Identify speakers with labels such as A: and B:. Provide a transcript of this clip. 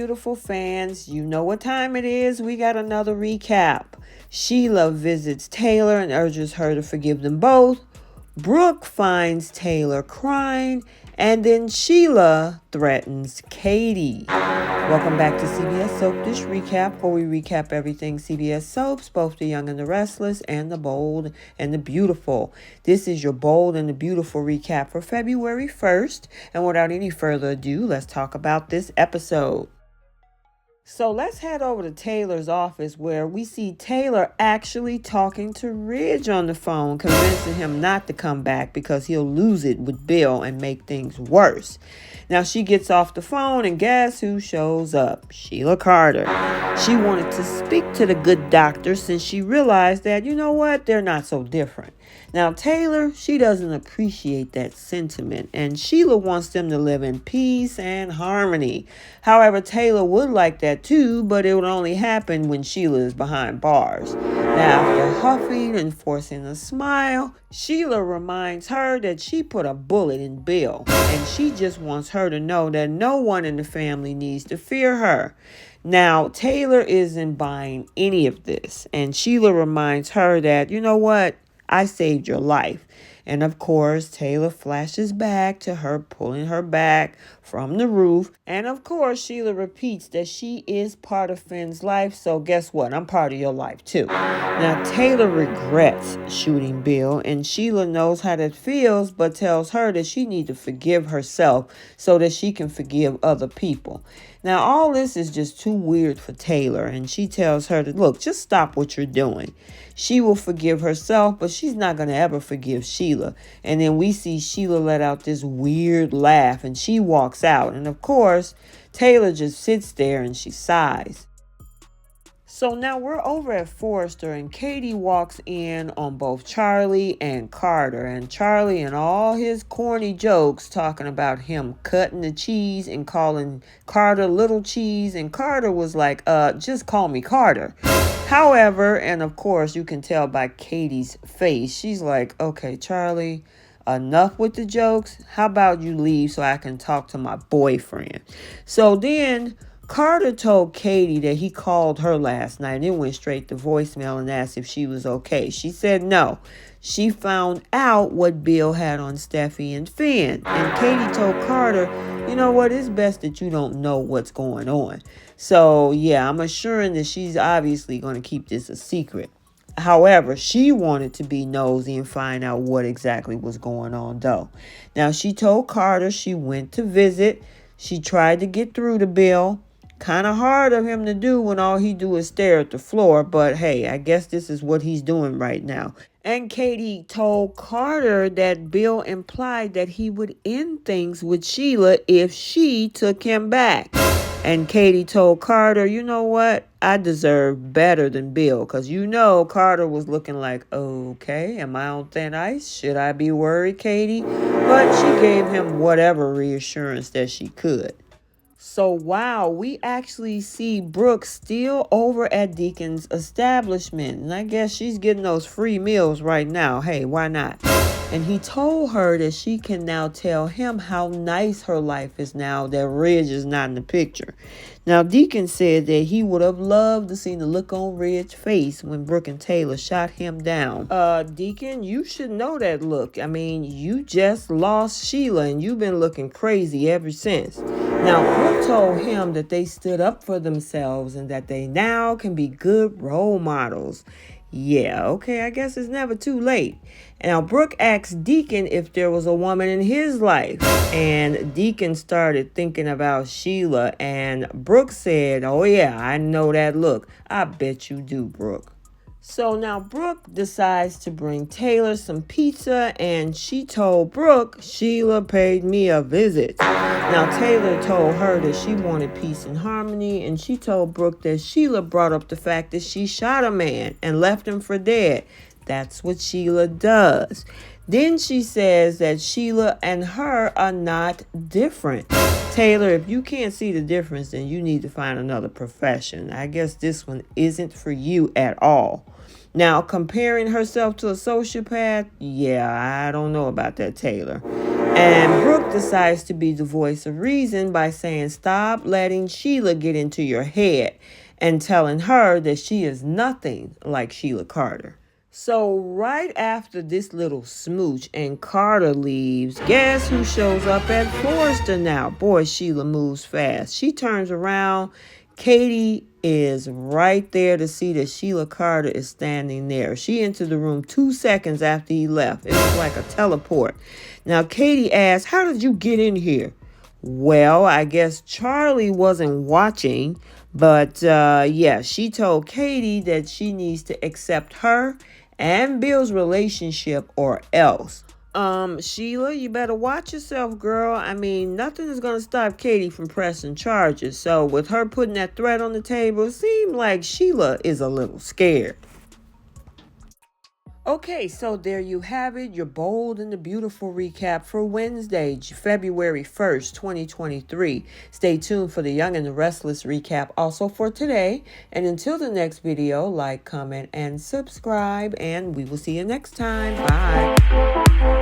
A: beautiful fans. You know what time it is. We got another recap. Sheila visits Taylor and urges her to forgive them both. Brooke finds Taylor crying, and then Sheila threatens Katie. Welcome back to CBS Soap Dish Recap, where we recap everything CBS Soaps, both the young and the restless, and the bold and the beautiful. This is your bold and the beautiful recap for February 1st, and without any further ado, let's talk about this episode. So let's head over to Taylor's office, where we see Taylor actually talking to Ridge on the phone, convincing him not to come back because he'll lose it with Bill and make things worse. Now she gets off the phone, and guess who shows up? Sheila Carter. She wanted to speak to the good doctor since she realized that, you know what, they're not so different. Now Taylor, she doesn't appreciate that sentiment, and Sheila wants them to live in peace and harmony. However, Taylor would like that too, but it would only happen when Sheila is behind bars. Now, after huffing and forcing a smile, Sheila reminds her that she put a bullet in Bill, and she just wants her to know that no one in the family needs to fear her. Now, Taylor isn't buying any of this, and Sheila reminds her that, you know what, I saved your life. And of course, Taylor flashes back to her pulling her back from the roof. And of course, Sheila repeats that she is part of Finn's life. So guess what? I'm part of your life too. Now, Taylor regrets shooting Bill, and Sheila knows how that feels, but tells her that she needs to forgive herself so that she can forgive other people. Now, all this is just too weird for Taylor, and she tells her to, look, just stop what you're doing. She will forgive herself, but she's not going to ever forgive Sheila. And then we see Sheila let out this weird laugh, and she walks out. And of course, Taylor just sits there and she sighs. So now we're over at Forrester, and Katie walks in on both Charlie and Carter. And Charlie and all his corny jokes talking about him cutting the cheese and calling Carter little cheese. And Carter was like, just call me Carter. However, and of course you can tell by Katie's face, she's like, okay, Charlie, enough with the jokes. How about you leave so I can talk to my boyfriend? So then Carter told Katie that he called her last night and then went straight to voicemail and asked if she was okay. She said no. She found out what Bill had on Steffi and Finn. And Katie told Carter, you know what, it's best that you don't know what's going on. So yeah, I'm assuring that she's obviously going to keep this a secret. However, she wanted to be nosy and find out what exactly was going on though. Now she told Carter she went to visit. She tried to get through to Bill. Kind of hard of him to do when all he do is stare at the floor, but hey, I guess this is what he's doing right now. And Katie told Carter that Bill implied that he would end things with Sheila if she took him back. And Katie told Carter, you know what? I deserve better than Bill, because you know Carter was looking like, okay, am I on thin ice? Should I be worried, Katie? But she gave him whatever reassurance that she could. So, wow, we actually see Brooke still over at Deacon's establishment. And I guess she's getting those free meals right now. Hey, why not? And he told her that she can now tell him how nice her life is now that Ridge is not in the picture. Now, Deacon said that he would have loved to see the look on Ridge's face when Brooke and Taylor shot him down. Deacon, you should know that look. I mean, you just lost Sheila and you've been looking crazy ever since. Now, Brooke told him that they stood up for themselves and that they now can be good role models. Yeah, okay, I guess it's never too late. Now, Brooke asked Deacon if there was a woman in his life. And Deacon started thinking about Sheila. And Brooke said, oh yeah, I know that look. I bet you do, Brooke. So now Brooke decides to bring Taylor some pizza, and she told Brooke Sheila paid me a visit. Now Taylor told her that she wanted peace and harmony, and she told Brooke that Sheila brought up the fact that she shot a man and left him for dead. That's what Sheila does. Then she says that Sheila and her are not different. Taylor, if you can't see the difference, then you need to find another profession. I guess this one isn't for you at all. Now, comparing herself to a sociopath, yeah, I don't know about that, Taylor. And Brooke decides to be the voice of reason by saying, stop letting Sheila get into your head, and telling her that she is nothing like Sheila Carter. So right after this little smooch and Carter leaves, guess who shows up at Forrester now? Boy, Sheila moves fast. She turns around. Katie is right there to see that Sheila Carter is standing there. She entered the room 2 seconds after he left. It was like a teleport. Now Katie asks, how did you get in here? Well, I guess Charlie wasn't watching, but yeah, she told Katie that she needs to accept her and Bill's relationship or else. Sheila, you better watch yourself, girl. I mean, nothing is going to stop Katie from pressing charges. So with her putting that threat on the table, it seemed like Sheila is a little scared. Okay, so there you have it, your bold and the beautiful recap for Wednesday, February 1st, 2023. Stay tuned for the Young and the Restless recap also for today. And until the next video, like, comment, and subscribe, and we will see you next time. Bye.